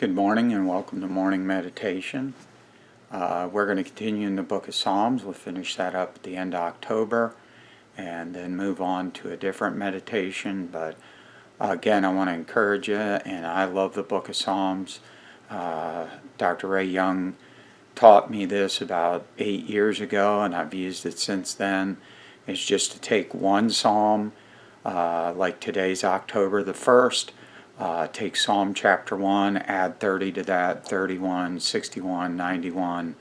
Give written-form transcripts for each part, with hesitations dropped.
Good morning and welcome to morning meditation. We're going to continue in the book of Psalms. We'll finish that up at the end of October and then move on to a different meditation. But again, I want to encourage you, and I love the book of Psalms. Dr. Ray Young taught me this about 8 years ago, and I've used it since then. It's just to take one psalm, like today's October the 1st. Take Psalm chapter 1, add 30 to that, 31, 61, 91,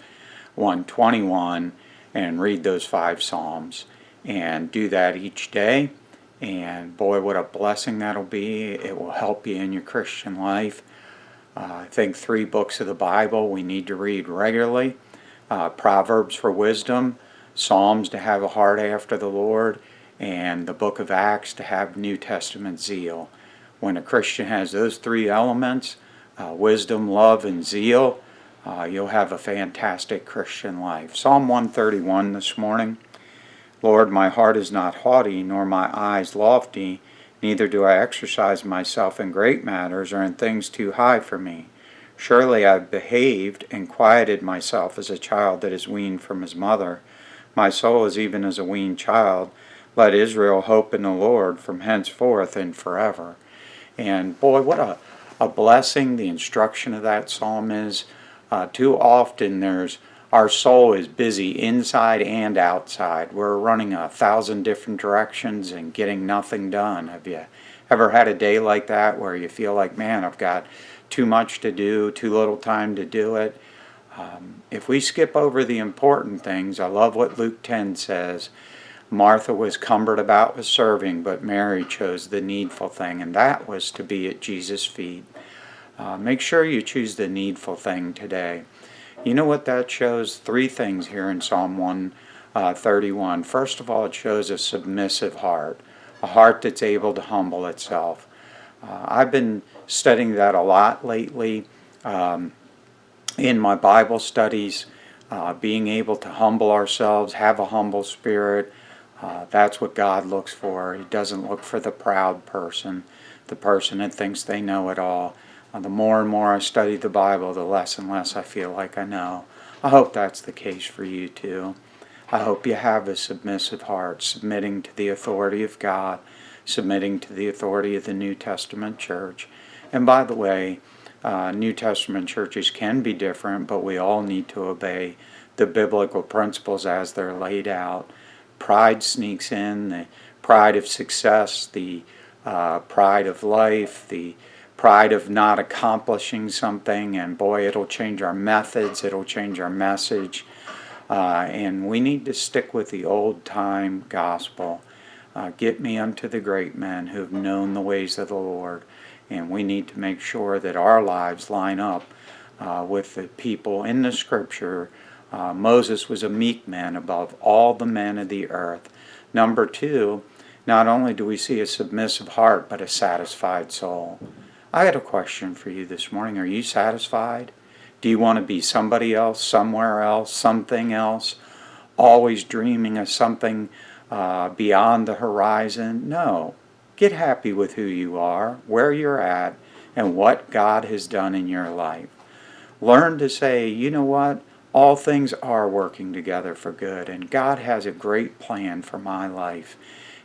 121, and read those 5 Psalms. And do that each day. And boy, what a blessing that'll be. It will help you in your Christian life. I think 3 books of the Bible we need to read regularly. Proverbs for wisdom, Psalms to have a heart after the Lord, and the book of Acts to have New Testament zeal. When a Christian has those 3 elements, wisdom, love, and zeal, you'll have a fantastic Christian life. Psalm 131 this morning. Lord, my heart is not haughty, nor my eyes lofty, neither do I exercise myself in great matters or in things too high for me. Surely I have behaved and quieted myself as a child that is weaned from his mother. My soul is even as a weaned child. Let Israel hope in the Lord from henceforth and forever. And boy, what a blessing the instruction of that psalm is. Too often our soul is busy inside and outside. We're running 1,000 different directions and getting nothing done. Have you ever had a day like that where you feel like, man, I've got too much to do, too little time to do it? If we skip over the important things, I love what Luke 10 says. Martha was cumbered about with serving, but Mary chose the needful thing, and that was to be at Jesus' feet. Make sure you choose the needful thing today. You know what that shows? 3 things here in Psalm 131. First of all, it shows a submissive heart, a heart that's able to humble itself. I've been studying that a lot lately in my Bible studies, being able to humble ourselves, have a humble spirit. That's what God looks for. He doesn't look for the proud person, the person that thinks they know it all. The more and more I study the Bible, the less and less I feel like I know. I hope that's the case for you too. I hope you have a submissive heart, submitting to the authority of God, submitting to the authority of the New Testament church. And by the way, New Testament churches can be different, but we all need to obey the biblical principles as they're laid out. Pride sneaks in, the pride of success, the pride of life, the pride of not accomplishing something, and boy, it'll change our methods, it'll change our message, and we need to stick with the old-time gospel. Get me unto the great men who have known the ways of the Lord, and we need to make sure that our lives line up with the people in the Scripture. Moses was a meek man above all the men of the earth. Number 2, not only do we see a submissive heart, but a satisfied soul. I had a question for you this morning. Are you satisfied? Do you want to be somebody else, somewhere else, something else, always dreaming of something beyond the horizon? No. Get happy with who you are, where you're at, and what God has done in your life. Learn to say, you know what? All things are working together for good, and God has a great plan for my life.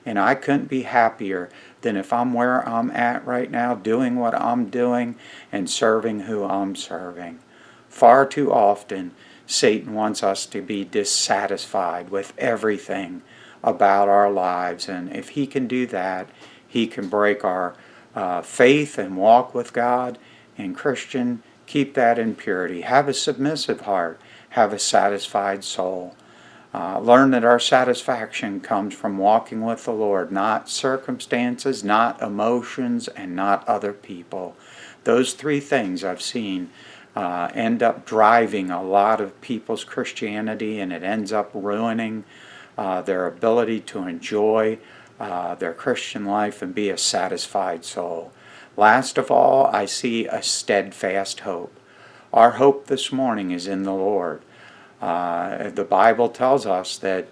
And I couldn't be happier than if I'm where I'm at right now, doing what I'm doing, and serving who I'm serving. Far too often, Satan wants us to be dissatisfied with everything about our lives, and if he can do that, he can break our faith and walk with God. And Christian, keep that in purity. Have a submissive heart. Have a satisfied soul. Learn that our satisfaction comes from walking with the Lord, not circumstances, not emotions, and not other people. Those 3 things I've seen end up driving a lot of people's Christianity, and it ends up ruining their ability to enjoy their Christian life and be a satisfied soul. Last of all, I see a steadfast hope. Our hope this morning is in the Lord. The Bible tells us that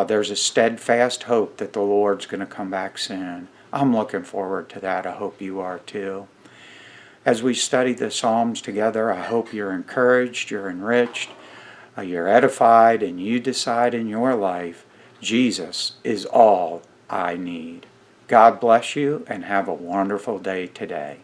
there's a steadfast hope that the Lord's going to come back soon. I'm looking forward to that. I hope you are too. As we study the Psalms together, I hope you're encouraged, you're enriched, you're edified, and you decide in your life, Jesus is all I need. God bless you and have a wonderful day today.